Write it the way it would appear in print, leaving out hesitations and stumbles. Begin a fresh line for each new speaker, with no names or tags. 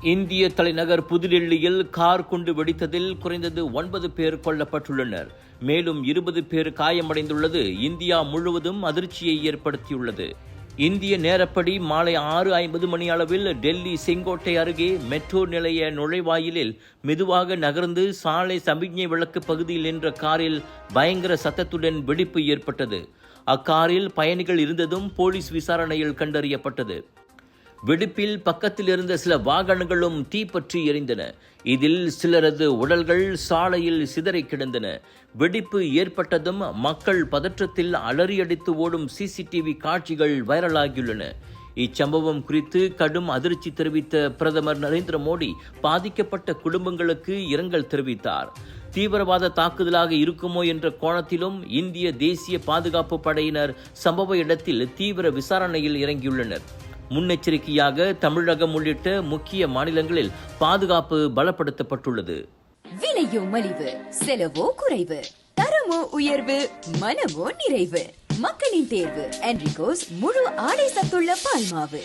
இந்திய தலைநகர் புதுடெல்லியில் கார் குண்டு வெடித்ததில் குறைந்தது 9 பேர் கொல்லப்பட்டுள்ளனர். மேலும் 20 பேர் காயமடைந்துள்ளது இந்தியா முழுவதும் அதிர்ச்சியை ஏற்படுத்தியுள்ளது. இந்திய நேரப்படி மாலை 6:50 மணி அளவில் டெல்லி செங்கோட்டை அருகே மெட்ரோ நிலைய நுழைவாயிலில் மெதுவாக நகர்ந்து சாலை சமிக்ஞை விளக்கு பகுதியில் நின்ற காரில் பயங்கர சத்தத்துடன் வெடிப்பு ஏற்பட்டது. அக்காரில் பயணிகள் இருந்ததும் போலீஸ் விசாரணையில் கண்டறியப்பட்டது. வெடிப்பில் பக்கத்தில் இருந்த சில வாகனங்களும் தீப்பற்றி எரிந்தன. இதில் சிலரது உடல்கள் சாலையில் சிதறி கிடந்தன. வெடிப்பு ஏற்பட்டதும் மக்கள் பதற்றத்தில் அலறியடித்து ஓடும் சிசிடிவி காட்சிகள் வைரலாகியுள்ளன. இச்சம்பவம் குறித்து கடும் அதிர்ச்சி தெரிவித்த பிரதமர் நரேந்திர மோடி பாதிக்கப்பட்ட குடும்பங்களுக்கு இரங்கல் தெரிவித்தார். தீவிரவாத தாக்குதலாக இருக்குமோ என்ற கோணத்திலும் இந்திய தேசிய பாதுகாப்பு படையினர் சம்பவ இடத்தில் தீவிர விசாரணையில் இறங்கியுள்ளனர். முன்னெச்சரிக்கையாக தமிழகம் உள்ளிட்ட முக்கிய மாநிலங்களில் பாதுகாப்பு பலப்படுத்தப்பட்டுள்ளது.
விலையோ மலிவு, செலவோ குறைவு, தரமோ உயர்வு, மனமோ நிறைவு. மக்களின் தேர்வு என்ரிகோஸ் முழு ஆடை சத்துள்ள பால்மாவு.